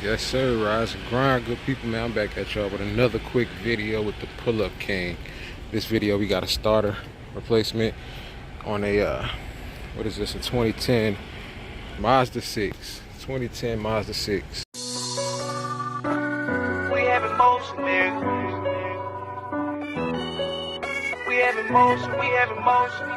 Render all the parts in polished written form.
Yes sir, rise and grind, good people, man. I'm back at y'all with another quick video with the pull-up king. This video we got a starter replacement on a what is this, a 2010 Mazda 6. 2010 Mazda 6. We have emotion, nigga. We have emotion, we have emotion.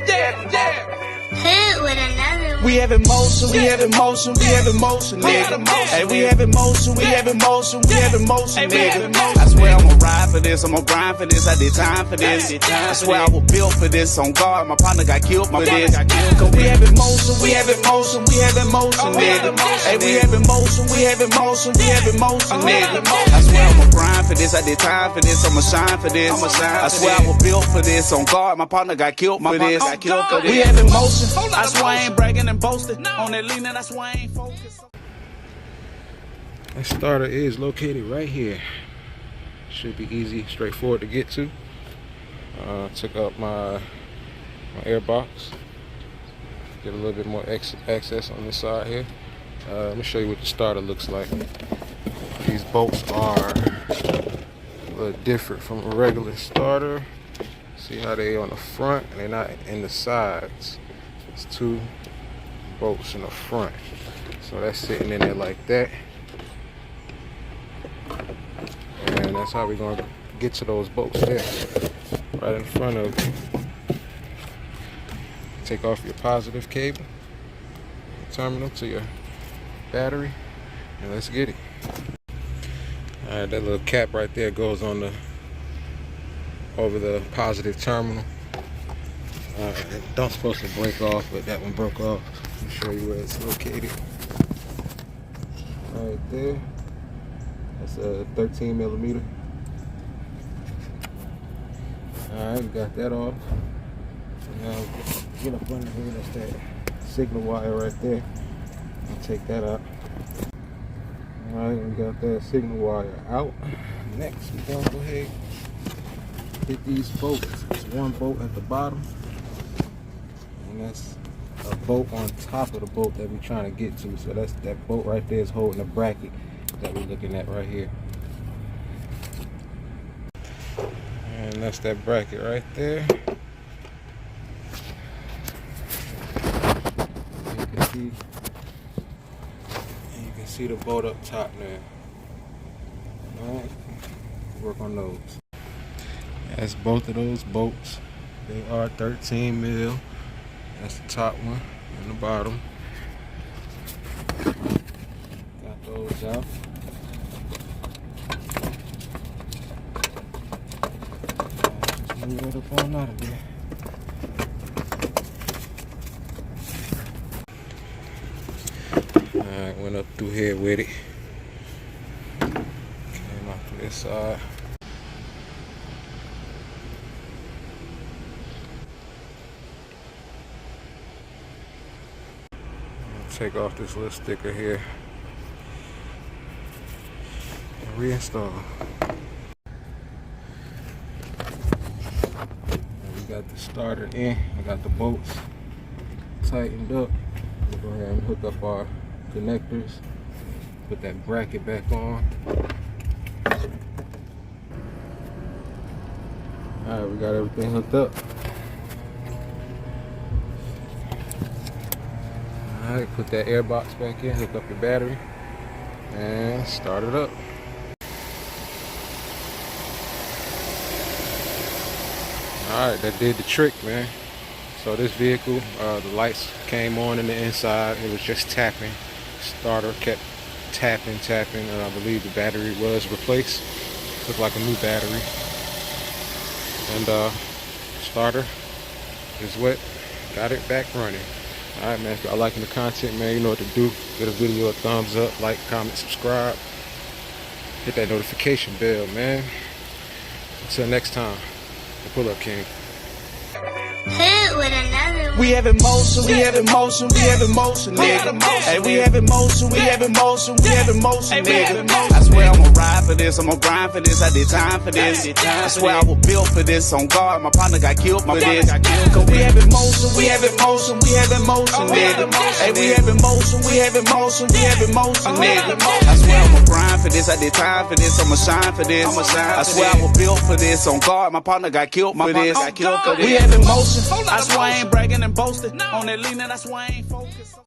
Yeah. Hit with another one. We have emotion, we have emotion, we have emotion, nigga. Hey, we have emotion, we have emotion, we have emotion, nigga. I swear I'ma ride for this, I'ma grind for this, I did time for this. I swear I was built for this, on guard, my partner got killed for this. Cause we have emotion, we have emotion, we have emotion, nigga. Hey, we have emotion, we have emotion, we have emotion, nigga. I swear I'ma grind for this, I did time for this, I'ma shine for this. I swear I was built for this, on guard, my partner got killed for this. We have emotion, I swear I ain't bragging and boasting. On that leaning, that's why I ain't focused. That starter is located right here. Should be easy, straightforward to get to. Took out my air box. Get a little bit more access on this side here. Let me show you what the starter looks like. These bolts are a little different from a regular starter. See how they on the front and they're not in the sides. It's two bolts in the front. So that's sitting in there like that. And that's how we're going to get to those bolts there. Right in front of you. Take off your positive cable, terminal to your battery, and let's get it. Alright, that little cap right there goes on the over the positive terminal. Don't supposed to break off, but that one broke off. Let me show you where it's located. Right there. That's a 13 millimeter. Alright, we got that off. Now get up under here. That's that signal wire right there. I'll take that out. Alright, we got that signal wire out. Next, we're gonna go ahead and hit these bolts. There's one bolt at the bottom, and that's a bolt on top of the bolt that we're trying to get to. So that's that bolt right there is holding the bracket that we're looking at right here. And that's that bracket right there. You can see the bolt up top now. Alright, work on those. That's both of those bolts. They are 13 mil. That's the top one and the bottom. Got those out. Just move it up on out of there. Alright, went up through here with it. Came out to this side. Take off this little sticker here and reinstall. And we got the starter in. I got the bolts tightened up. We'll go ahead and hook up our connectors. Put that bracket back on. Alright, we got everything hooked up. Alright, put that air box back in, hook up your battery, and start it up. Alright, that did the trick, man. So this vehicle, the lights came on in the inside. It was just tapping. Starter kept tapping, and I believe the battery was replaced. Looked like a new battery. And starter is what got it back running. Alright, man, if y'all liking the content, man, you know what to do. Give a video a thumbs up, like, comment, subscribe. Hit that notification bell, man. Until next time, the Pull-Up King. Hit with another one. We have emotion, we have emotion, we have emotion, nigga. Hey, we have emotion, we have emotion, we have emotion, nigga. I swear I'ma ride for this, I'ma grind for this, I did time for this. I swear I was built for this, on guard, my partner got killed for this. Cause we have emotion, we have emotion, we have emotion, nigga. Hey, we have emotion, we have emotion, we have emotion, nigga. I swear I'ma grind for this, I did time for this, I'ma shine for this. I swear I was built for this, on guard, my partner got killed for this. We have emotion, I swear I ain't bragging and boasting. On that leaning, I swear I ain't focused.